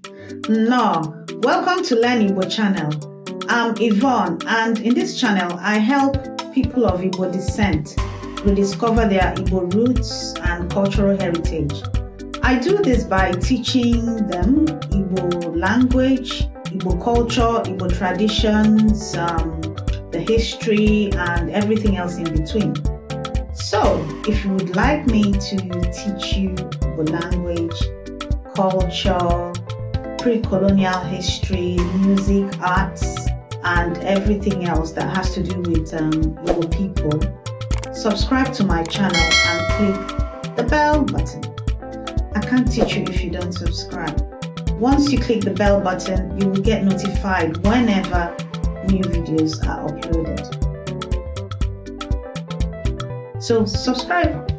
No, welcome to Learn Igbo channel. I'm Yvonne, and in this channel I help people of Igbo descent rediscover their Igbo roots and cultural heritage. I do this by teaching them Igbo language, Igbo culture, Igbo traditions, the history, and everything else in between. So, if you would like me to teach you Igbo language, culture, pre-colonial history, music, arts, and everything else that has to do with Igbo people, subscribe to my channel and click the bell button. I can't teach you if you don't subscribe. Once you click the bell button, you will get notified whenever new videos are uploaded. So subscribe.